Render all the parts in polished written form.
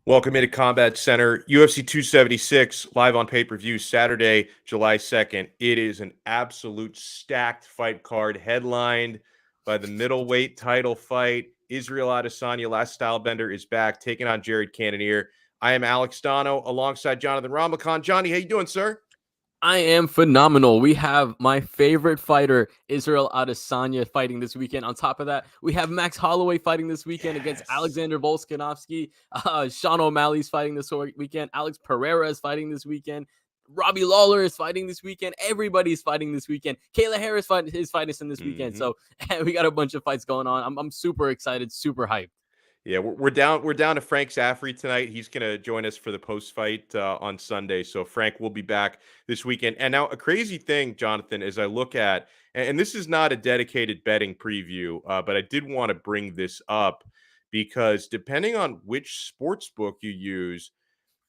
Welcome into Combat Center, UFC 276, live on pay-per-view Saturday, July 2nd. It is an absolute stacked fight card headlined by the middleweight title fight. Israel Adesanya, last stylebender, is back, taking on Jared Cannonier. I am Alex Dono alongside Jonathan Ramakan. Johnny, how you doing, sir? I am phenomenal. We have my favorite fighter, Israel Adesanya, fighting this weekend. On top of that, we have Max Holloway fighting this weekend against Yes. Alexander Volkanovski. Sean O'Malley's fighting this weekend. Alex Pereira is fighting this weekend. Robbie Lawler is fighting this weekend. Everybody's fighting this weekend. Kayla Harris is fighting this weekend. Mm-hmm. So we got a bunch of fights going on. I'm super excited, super hyped. Yeah, we're down to Frank Zaffrey tonight. He's going to join us for the post fight on Sunday. So Frank will be back this weekend. And now a crazy thing, Jonathan, as I look at, and this is not a dedicated betting preview, but I did want to bring this up because depending on which sports book you use,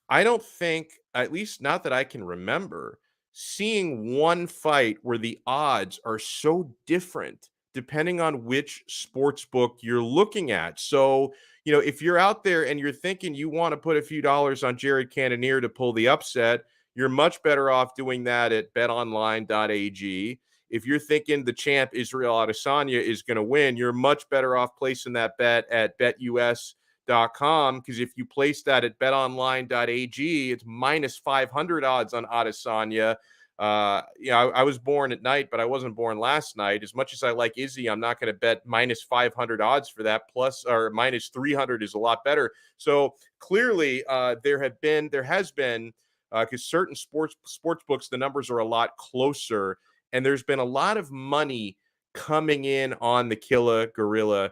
I don't think, at least not that I can remember, seeing one fight where the odds are so different depending on which sports book you're looking at. So, if you're out there and you're thinking you want to put a few dollars on Jared Cannonier to pull the upset, you're much better off doing that at betonline.ag. If you're thinking the champ Israel Adesanya is going to win, you're much better off placing that bet at betus.com, because if you place that at betonline.ag, it's minus 500 odds on Adesanya. I was born at night, but I wasn't born last night. As much as I like Izzy, I'm not going to bet minus 500 odds for that. Plus, or minus 300 is a lot better. So clearly, there has been, because certain sports books, the numbers are a lot closer, and there's been a lot of money coming in on the Killa Gorilla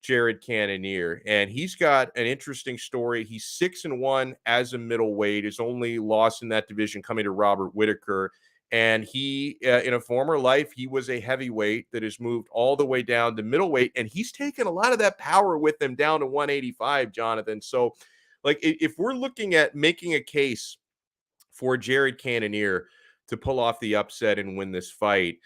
Jared Cannonier, and he's got an interesting story. He's 6-1 as a middleweight. His only loss in that division coming to Robert Whitaker, and he, in a former life, he was a heavyweight that has moved all the way down to middleweight, and he's taken a lot of that power with him down to 185, Jonathan. So, like, if we're looking at making a case for Jared Cannonier to pull off the upset and win this fight,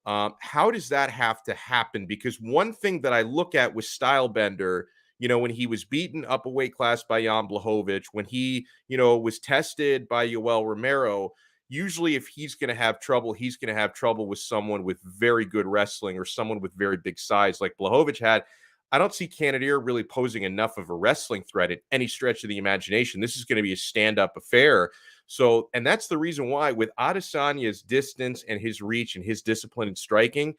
how does that have to happen? Because one thing that I look at with Stylebender, when he was beaten up a weight class by Jan Blachowicz, when he, was tested by Yoel Romero, usually if he's going to have trouble, he's going to have trouble with someone with very good wrestling or someone with very big size like Blachowicz had. I don't see Cannonier really posing enough of a wrestling threat at any stretch of the imagination. This is going to be a stand-up affair. So, and that's the reason why, with Adesanya's distance and his reach and his discipline in striking,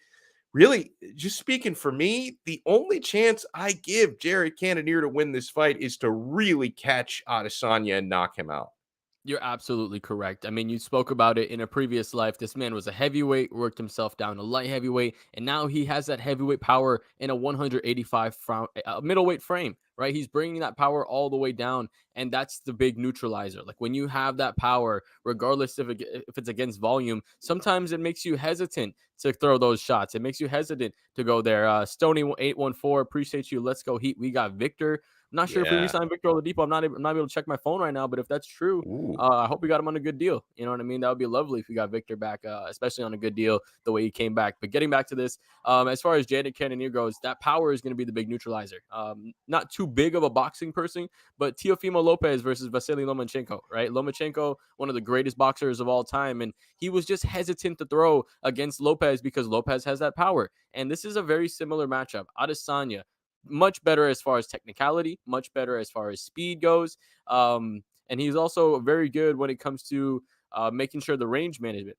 really, just speaking for me, the only chance I give Jared Cannonier to win this fight is to really catch Adesanya and knock him out. You're absolutely correct. I mean, you spoke about it in a previous life. This man was a heavyweight, worked himself down to light heavyweight, and now he has that heavyweight power in a 185 middleweight frame, right? He's bringing that power all the way down, and that's the big neutralizer. Like when you have that power, regardless if it's against volume, sometimes it makes you hesitant to throw those shots. It makes you hesitant to go there. Stony 814, appreciate you. Let's go Heat. We got Victor. I'm not sure if we Yeah. re-signed Victor Oladipo. I'm not able to check my phone right now, but if that's true, Ooh. I hope we got him on a good deal. You know what I mean? That would be lovely if we got Victor back, especially on a good deal the way he came back. But getting back to this, as far as Jared Cannonier goes, that power is going to be the big neutralizer. Not too big of a boxing person, but Teofimo Lopez versus Vasily Lomachenko, right? Lomachenko, one of the greatest boxers of all time, and he was just hesitant to throw against Lopez because Lopez has that power. And this is a very similar matchup. Adesanya, much better as far as technicality, much better as far as speed goes. And he's also very good when it comes to making sure the range management.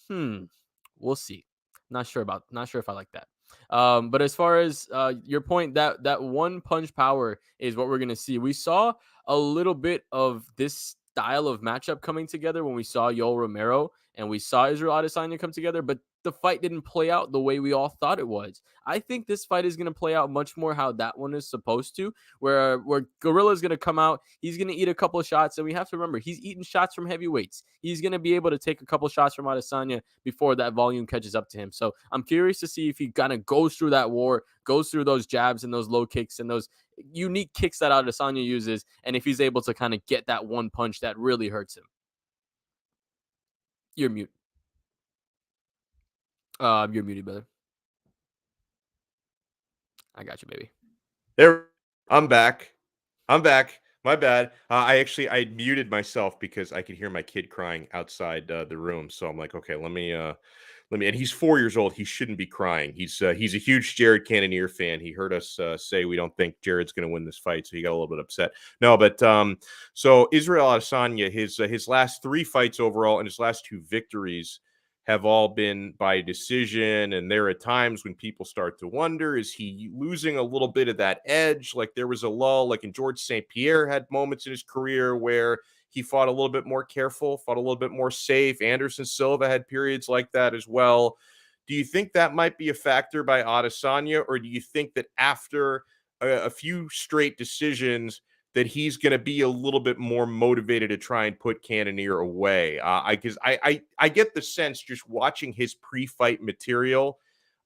We'll see. Not sure if I like that. But as far as your point, that one punch power is what we're gonna see. We saw a little bit of this style of matchup coming together when we saw Yoel Romero and we saw Israel Adesanya come together, but the fight didn't play out the way we all thought it was. I think this fight is going to play out much more how that one is supposed to, where Gorilla is going to come out, he's going to eat a couple of shots, and we have to remember he's eating shots from heavyweights. He's going to be able to take a couple shots from Adesanya before that volume catches up to him. So I'm curious to see if he kind of goes through that war, goes through those jabs and those low kicks and those unique kicks that Adesanya uses, and if he's able to kind of get that one punch that really hurts him. You're mute. You're muted, brother. I got you, baby. There, I'm back. I'm back. My bad. I muted myself because I could hear my kid crying outside the room. So I'm like, okay, let me. And he's 4 years old. He shouldn't be crying. He's a huge Jared Cannonier fan. He heard us say we don't think Jared's going to win this fight, so he got a little bit upset. No, but so Israel Adesanya, his last three fights overall and his last two victories have all been by decision. And there are times when people start to wonder, is he losing a little bit of that edge? Like there was a lull, like in George St. Pierre had moments in his career where he fought a little bit more careful, fought a little bit more safe. Anderson Silva had periods like that as well. Do you think that might be a factor by Adesanya, or do you think that after a few straight decisions, that he's going to be a little bit more motivated to try and put Cannonier away? I get the sense just watching his pre-fight material,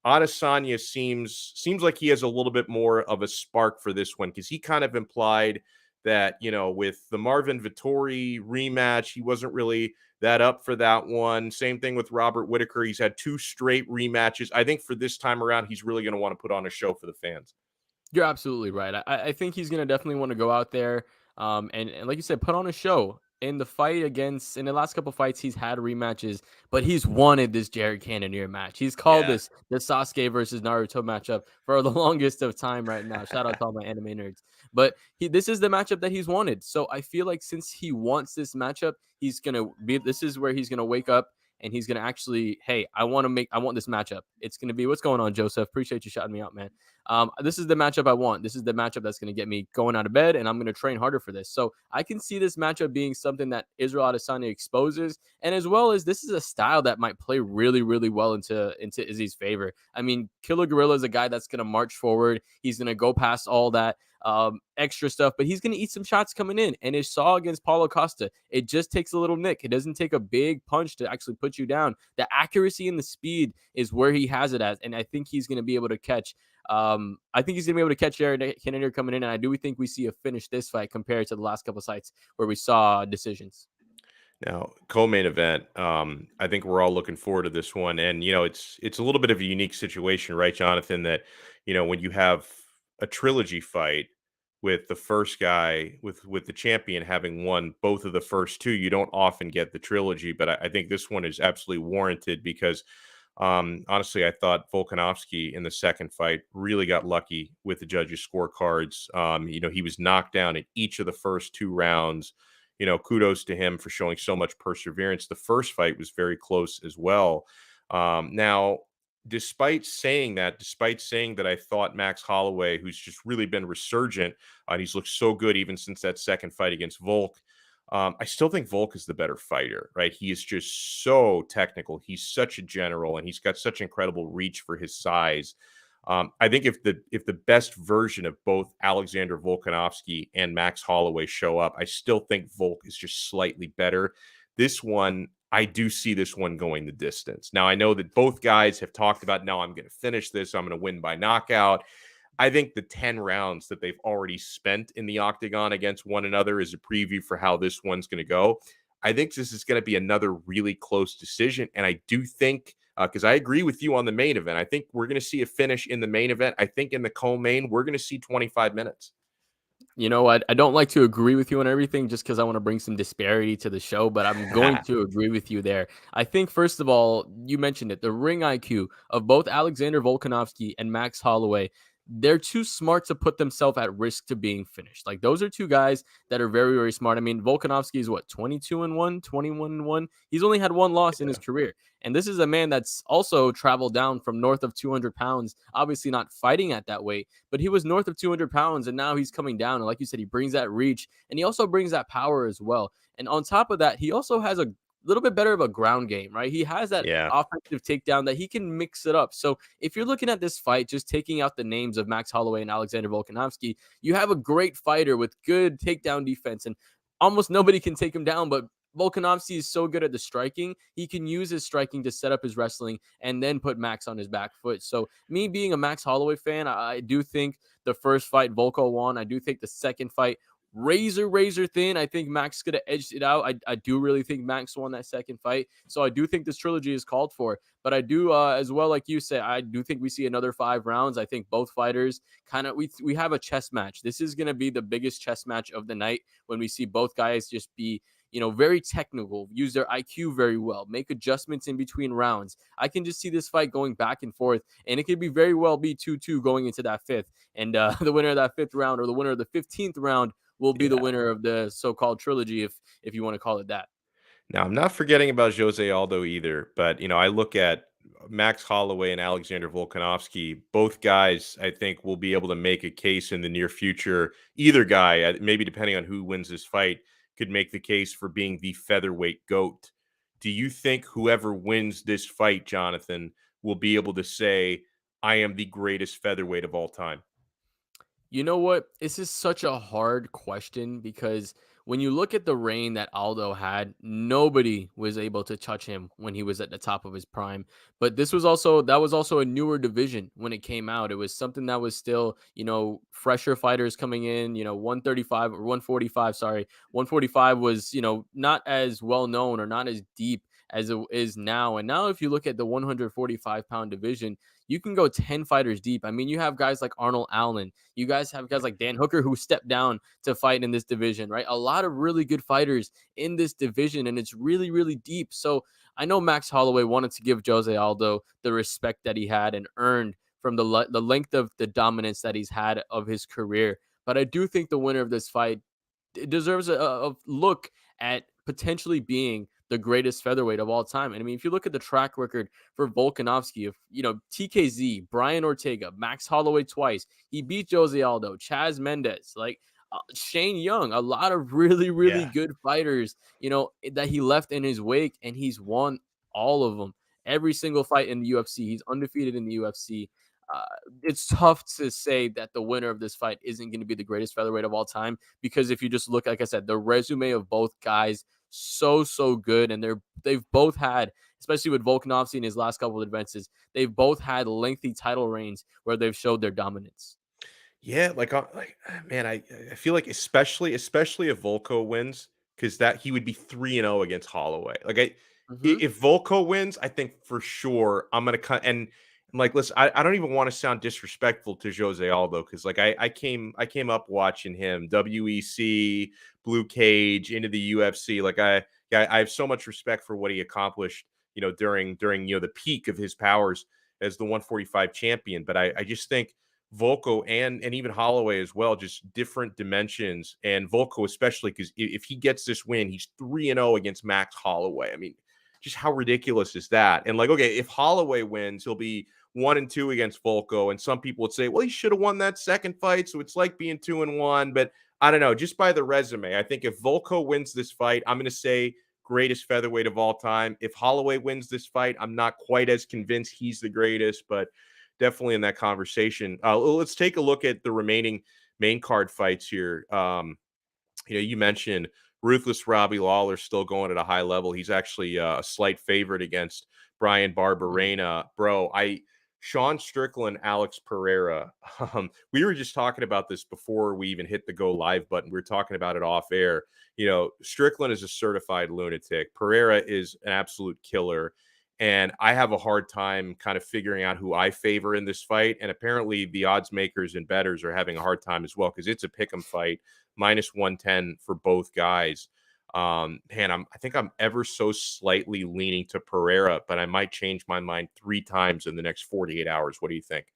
Adesanya seems like he has a little bit more of a spark for this one because he kind of implied that, with the Marvin Vettori rematch, he wasn't really that up for that one. Same thing with Robert Whitaker. He's had two straight rematches. I think for this time around, he's really going to want to put on a show for the fans. You're absolutely right. I think he's gonna definitely want to go out there, and like you said, put on a show. In the fight against, in the last couple fights, he's had rematches, but he's wanted this Jared Cannonier match. He's called Yeah. this the Sasuke versus Naruto matchup for the longest of time right now. Shout out to all my anime nerds. But this is the matchup that he's wanted. So I feel like since he wants this matchup, he's gonna be. This is where he's gonna wake up and he's gonna actually, hey, I want this matchup. It's gonna be what's going on, Joseph. Appreciate you shouting me out, man. This is the matchup I want. This is the matchup that's going to get me going out of bed, and I'm going to train harder for this. So I can see this matchup being something that Israel Adesanya exposes, and as well as this is a style that might play really, really well into Izzy's favor. I mean, Killer Gorilla is a guy that's going to march forward. He's going to go past all that extra stuff, but he's going to eat some shots coming in. And as saw against Paulo Costa, it just takes a little nick. It doesn't take a big punch to actually put you down. The accuracy and the speed is where he has it at, and I think he's going to be able to catch. I think he's gonna be able to catch Jared Cannonier coming in, and I do think we see a finish this fight compared to the last couple sites where we saw decisions. Now, co-main event. I think we're all looking forward to this one, and it's a little bit of a unique situation, right, Jonathan? That when you have a trilogy fight with the first guy with the champion having won both of the first two, you don't often get the trilogy, but I think this one is absolutely warranted because honestly, I thought Volkanovski in the second fight really got lucky with the judges' scorecards. He was knocked down in each of the first two rounds. Kudos to him for showing so much perseverance. The first fight was very close as well. Now, despite saying that I thought Max Holloway, who's just really been resurgent, and he's looked so good even since that second fight against Volk. I still think Volk is the better fighter, right? He is just so technical. He's such a general, and he's got such incredible reach for his size. I think if the best version of both Alexander Volkanovski and Max Holloway show up, I still think Volk is just slightly better. This one, I do see this one going the distance. Now, I know that both guys have talked about, no, I'm going to finish this. I'm going to win by knockout. I think the 10 rounds that they've already spent in the octagon against one another is a preview for how this one's going to go. I think this is going to be another really close decision. And I do think, because I agree with you on the main event, I think we're going to see a finish in the main event. I think in the co-main, we're going to see 25 minutes. You know what? I don't like to agree with you on everything just because I want to bring some disparity to the show, but I'm going to agree with you there. I think, first of all, you mentioned it, the ring IQ of both Alexander Volkanovski and Max Holloway. They're too smart to put themselves at risk to being finished. Like, those are two guys that are very, very smart. I mean, Volkanovski is what, 22-1, 21-1? He's only had one loss in his career. And this is a man that's also traveled down from north of 200 pounds, obviously not fighting at that weight, but he was north of 200 pounds and now he's coming down. And like you said, he brings that reach and he also brings that power as well. And on top of that, he also has a little bit better of a ground game, right? He has that Yeah. offensive takedown that he can mix it up. So if you're looking at this fight, just taking out the names of Max Holloway and Alexander Volkanovski, you have a great fighter with good takedown defense and almost nobody can take him down, but Volkanovski is so good at the striking. He can use his striking to set up his wrestling and then put Max on his back foot. So me being a Max Holloway fan, I do think the first fight Volko won. I do think the second fight razor thin. I think Max could have edged it out. I do really think Max won that second fight. So I do think this trilogy is called for. But I do, as well, like you say, I do think we see another 5 rounds. I think both fighters kind of, we have a chess match. This is going to be the biggest chess match of the night when we see both guys just be, very technical, use their IQ very well, make adjustments in between rounds. I can just see this fight going back and forth, and it could be very well be 2-2 going into that fifth. And the winner of that fifth round, or the winner of the 15th round, will be the Yeah. winner of the so-called trilogy, if you want to call it that. Now, I'm not forgetting about Jose Aldo either, but I look at Max Holloway and Alexander Volkanovski. Both guys, I think, will be able to make a case in the near future. Either guy, maybe depending on who wins this fight, could make the case for being the featherweight GOAT. Do you think whoever wins this fight, Jonathan, will be able to say, I am the greatest featherweight of all time? You know what? This is such a hard question because when you look at the reign that Aldo had, nobody was able to touch him when he was at the top of his prime. But that was also a newer division when it came out. It was something that was still, fresher fighters coming in, 135 or 145, sorry. 145 was, not as well known or not as deep as it is now. And now if you look at the 145-pound division, you can go 10 fighters deep. I mean, you have guys like Arnold Allen. You guys have guys like Dan Hooker who stepped down to fight in this division, right? A lot of really good fighters in this division, and it's really, really deep. So I know Max Holloway wanted to give Jose Aldo the respect that he had and earned from the length of the dominance that he's had of his career. But I do think the winner of this fight deserves a look at potentially being the greatest featherweight of all time. And I mean, if you look at the track record for Volkanovski, if TKZ, Brian Ortega, Max Holloway twice, he beat Jose Aldo, Chaz Mendez, like Shane Young, a lot of really, really Yeah. good fighters, that he left in his wake, and he's won all of them. Every single fight in the UFC, he's undefeated in the UFC. Uh, it's tough to say that the winner of this fight isn't going to be the greatest featherweight of all time, because if you just look, like I said, the resume of both guys, so good, and they've both had, especially with Volkanovski in his last couple of advances, they've both had lengthy title reigns where they've showed their dominance. Yeah, man, I feel like especially if Volko wins, because that he would be 3-0 against Holloway. Hmm. If Volko wins, I think for sure I'm gonna cut and like listen, I don't even want to sound disrespectful to Jose Aldo because I came up watching him WEC, Blue Cage, into the UFC. I have so much respect for what he accomplished, during the peak of his powers as the 145 champion. But I just think Volko and even Holloway as well, just different dimensions. And Volko, especially, because if he gets this win, he's 3-0 against Max Holloway. I mean, just how ridiculous is that? And okay, if Holloway wins, he'll be 1-2 against Volko. And some people would say, well, he should have won that second fight. So it's like being 2-1. But I don't know, just by the resume, I think if Volko wins this fight, I'm going to say greatest featherweight of all time. If Holloway wins this fight, I'm not quite as convinced he's the greatest, but definitely in that conversation. Let's take a look at the remaining main card fights here. You mentioned Ruthless Robbie Lawler still going at a high level. He's actually a slight favorite against Brian Barberena. Bro, Sean Strickland, Alex Pereira. We were just talking about this before we even hit the go live button. We were talking about it off air. Strickland is a certified lunatic. Pereira is an absolute killer. And I have a hard time kind of figuring out who I favor in this fight. And apparently the odds makers and bettors are having a hard time as well because it's a pick'em fight, -110 for both guys. I think I'm ever so slightly leaning to Pereira, but I might change my mind 3 times in the next 48 hours. What do you think?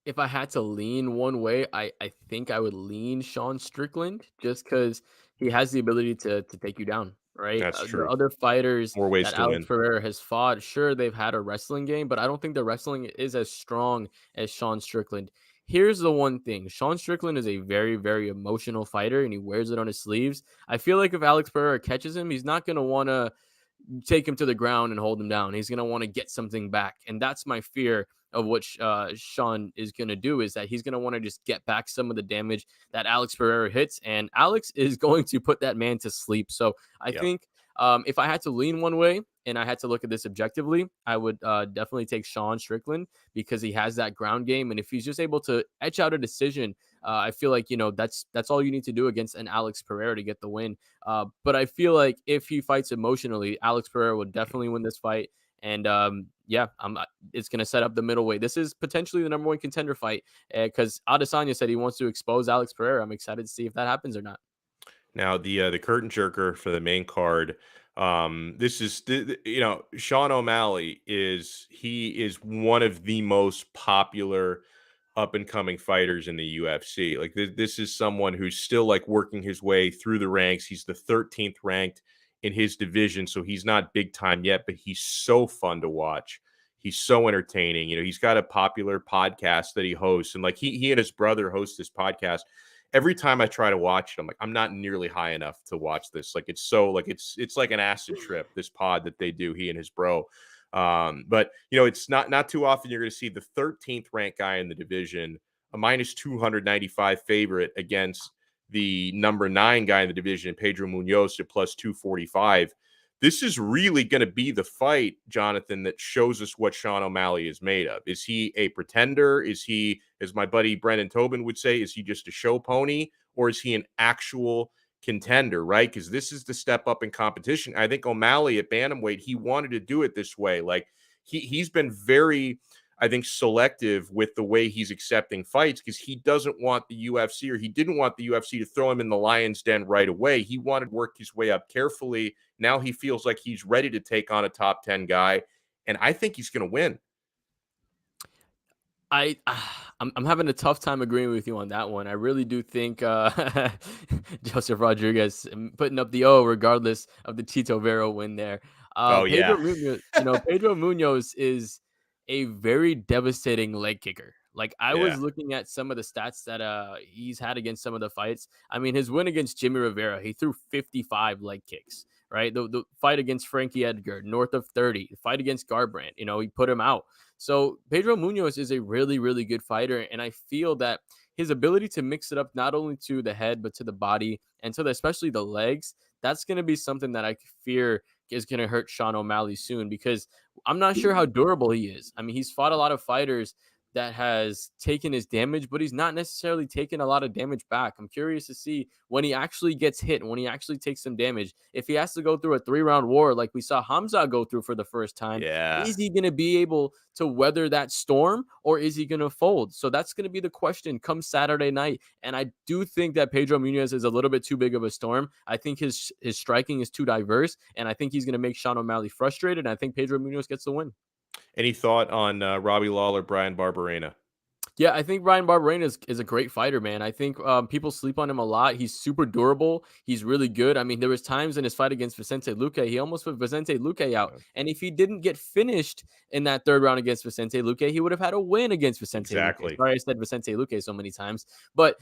If I had to lean one way, I think I would lean Sean Strickland, just because he has the ability to take you down, right? That's The true. other fighters More ways that to Alex win. Pereira has fought, sure, they've had a wrestling game, but I don't think the wrestling is as strong as Sean Strickland. Here's the one thing: Sean Strickland is a very, very emotional fighter, and he wears it on his sleeves. I feel like if Alex Pereira catches him, he's not going to want to take him to the ground and hold him down. He's going to want to get something back. And that's my fear of what Sean is going to do, is that he's going to want to just get back some of the damage that Alex Pereira hits. And Alex is going to put that man to sleep. So I Yep. think If I had to lean one way and I had to look at this objectively, I would definitely take Sean Strickland because he has that ground game, and if he's just able to etch out a decision, I feel like that's all you need to do against an Alex Pereira to get the win. But I feel like if he fights emotionally, Alex Pereira would definitely win this fight. And yeah, it's going to set up the middleweight. This is potentially the number one contender fight because Adesanya said he wants to expose Alex Pereira. I'm excited to see if that happens or not. Now the curtain jerker for the main card. This is Sean O'Malley is one of the most popular up and coming fighters in the UFC. Like this is someone who's still like working his way through the ranks. He's the 13th ranked in his division, so he's not big time yet, but he's so fun to watch. He's so entertaining. He's got a popular podcast that he hosts, and like he and his brother host this podcast. Every time I try to watch it, I'm like, I'm not nearly high enough to watch this. Like it's so like it's like an acid trip, this pod that they do, he and his bro. But it's not too often you're going to see the 13th ranked guy in the division, a minus 295 favorite against the number 9 guy in the division, Pedro Munoz, at plus 245. This is really going to be the fight, Jonathan, that shows us what Sean O'Malley is made of. Is he a pretender? Is he, as my buddy Brendan Tobin would say, is he just a show pony? Or is he an actual contender, right? Because this is the step up in competition. I think O'Malley at bantamweight, he wanted to do it this way. Like he's been very, I think, selective with the way he's accepting fights because he doesn't want the UFC, or he didn't want the UFC to throw him in the lion's den right away. He wanted to work his way up carefully. Now he feels like he's ready to take on a top 10 guy, and I think he's going to win. I'm having a tough time agreeing with you on that one. I really do think Joseph Rodriguez putting up the O regardless of the Tito Vera win there. Oh Pedro yeah. Munoz, Pedro Munoz is a very devastating leg kicker. Like I Yeah. was looking at some of the stats that he's had against some of the fights. I mean, his win against Jimmy Rivera, he threw 55 leg kicks. Right, the fight against Frankie Edgar, north of 30. The fight against Garbrandt, he put him out. So Pedro Munoz is a really, really good fighter, and I feel that his ability to mix it up not only to the head but to the body and to especially the legs, that's going to be something that I fear is going to hurt Sean O'Malley soon because I'm not sure how durable he is. I mean, he's fought a lot of fighters that has taken his damage, but he's not necessarily taken a lot of damage back. I'm curious to see when he actually gets hit and when he actually takes some damage. If he has to go through a 3-round war like we saw Hamza go through for the first time, Yeah. is he going to be able to weather that storm or is he going to fold? So that's going to be the question come Saturday night. And I do think that Pedro Munoz is a little bit too big of a storm. I think his striking is too diverse, and I think he's going to make Sean O'Malley frustrated. And I think Pedro Munoz gets the win. Any thought on Robbie Lawler, Brian Barberena? Yeah, I think Brian Barberena is a great fighter, man. I think people sleep on him a lot. He's super durable. He's really good. I mean, there was times in his fight against Vicente Luque, he almost put Vicente Luque out. Yeah. And if he didn't get finished in that third round against Vicente Luque, he would have had a win against Vicente Luque. Exactly. Sorry, I said Vicente Luque so many times. But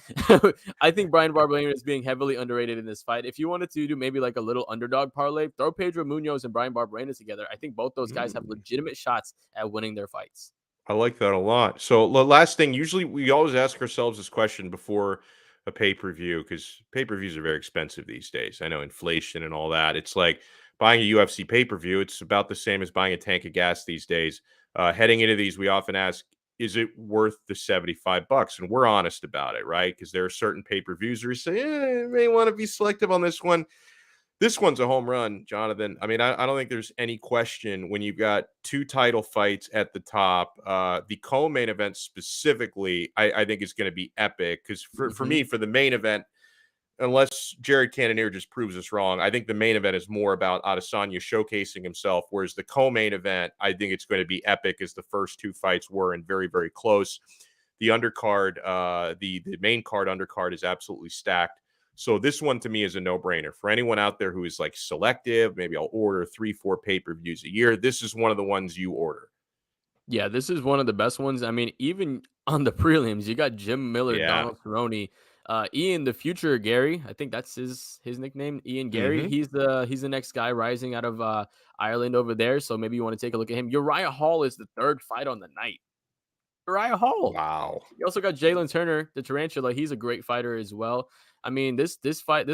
I think Brian Barberena is being heavily underrated in this fight. If you wanted to do maybe like a little underdog parlay, throw Pedro Munoz and Brian Barberena together. I think both those guys have legitimate shots at winning their fights. I like that a lot. So the last thing, usually we always ask ourselves this question before a pay-per-view because pay-per-views are very expensive these days. I know inflation and all that. It's like buying a UFC pay-per-view. It's about the same as buying a tank of gas these days. Heading into these, we often ask, is it worth the $75? And we're honest about it, right? Because there are certain pay-per-views where you say, you may want to be selective on this one. This one's a home run, Jonathan. I mean, I don't think there's any question when you've got 2 title fights at the top. The co-main event specifically, I think is going to be epic because for me, for the main event, unless Jared Cannonier just proves us wrong, I think the main event is more about Adesanya showcasing himself, whereas the co-main event, I think it's going to be epic as the first 2 fights were and very, very close. The undercard, the main card undercard is absolutely stacked. So this one to me is a no-brainer for anyone out there who is like selective. Maybe I'll order 3-4 pay-per-views a year. This is one of the ones you order. Yeah, this is one of the best ones. I mean, even on the prelims, you got Jim Miller, Yeah. Donald Cerrone, Ian the Future Gary. I think that's his nickname, Ian Gary. Mm-hmm. He's the next guy rising out of Ireland over there. So maybe you want to take a look at him. Uriah Hall is the third fight on the night. Uriah Hall. Wow. You also got Jalen Turner, the Tarantula. He's a great fighter as well. I mean, this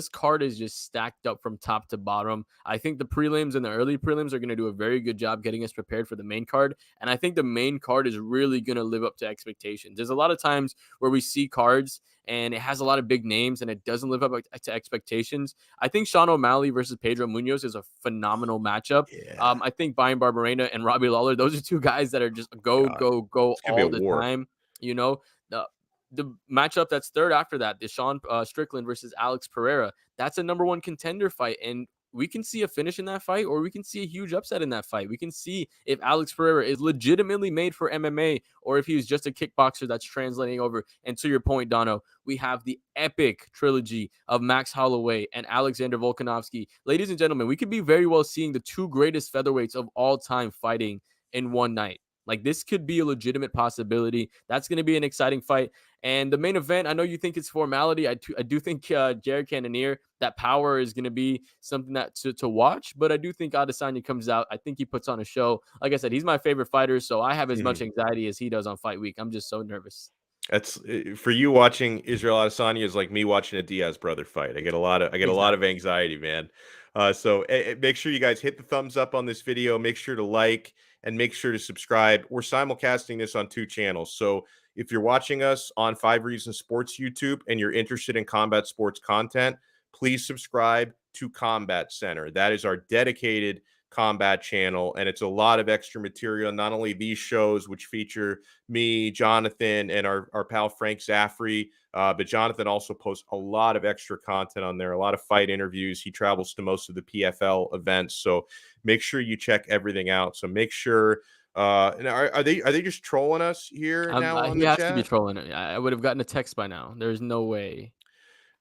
card is just stacked up from top to bottom. I think the prelims and the early prelims are going to do a very good job getting us prepared for the main card, and I think the main card is really going to live up to expectations. There's a lot of times where we see cards and it has a lot of big names and it doesn't live up to expectations. I think Sean O'Malley versus Pedro Munoz is a phenomenal matchup. Yeah. I think Brian Barberena and Robbie Lawler, those are two guys that are just go, God, go, go it's gonna be a all the war. time. You know, the the matchup that's third after that, Deshaun Strickland versus Alex Pereira. That's a number one contender fight. And we can see a finish in that fight, or we can see a huge upset in that fight. We can see if Alex Pereira is legitimately made for MMA or if he's just a kickboxer that's translating over. And to your point, Dono, we have the epic trilogy of Max Holloway and Alexander Volkanovski. Ladies and gentlemen, we could be very well seeing the two greatest featherweights of all time fighting in one night. Like, this could be a legitimate possibility. That's going to be an exciting fight. And the main event, I know you think it's formality. I do think Jared Cannonier, that power is going to be something that to watch. But I do think Adesanya comes out. I think he puts on a show. Like I said, he's my favorite fighter, so I have as much anxiety as he does on fight week. I'm just so nervous. That's for you watching Israel Adesanya is like me watching a Diaz brother fight. I get a lot of Exactly. anxiety, man. Make sure you guys hit the thumbs up on this video. Make sure to like and make sure to subscribe. We're simulcasting this on 2 channels. So if you're watching us on 5 Reasons Sports YouTube and you're interested in combat sports content, please subscribe to Combat Center. That is our dedicated combat channel, and it's a lot of extra material. Not only these shows, which feature me, Jonathan, and our pal Frank Zaffrey, but Jonathan also posts a lot of extra content on there, a lot of fight interviews. He travels to most of the PFL events, so make sure you check everything out. So make sure. And are they just trolling us here now on He the has to be chat? trolling it. I would have gotten a text by now. There's no way.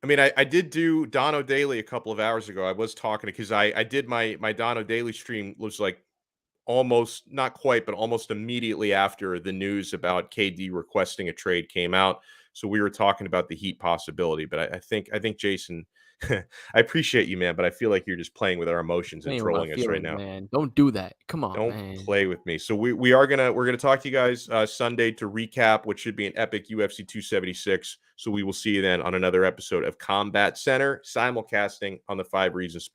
I mean, I did do Dono Daily a couple of hours ago. I was talking because I did my Dono Daily stream was like almost not quite, but almost immediately after the news about KD requesting a trade came out. So we were talking about the Heat possibility. But I think Jason, I appreciate you, man, but I feel like you're just playing with our emotions and Playing with my trolling us right feelings, now. man. Don't do that. Come on, Don't man. play with me. So we're gonna talk to you guys Sunday to recap what should be an epic UFC 276. So we will see you then on another episode of Combat Center simulcasting on the 5 Reasons Sports.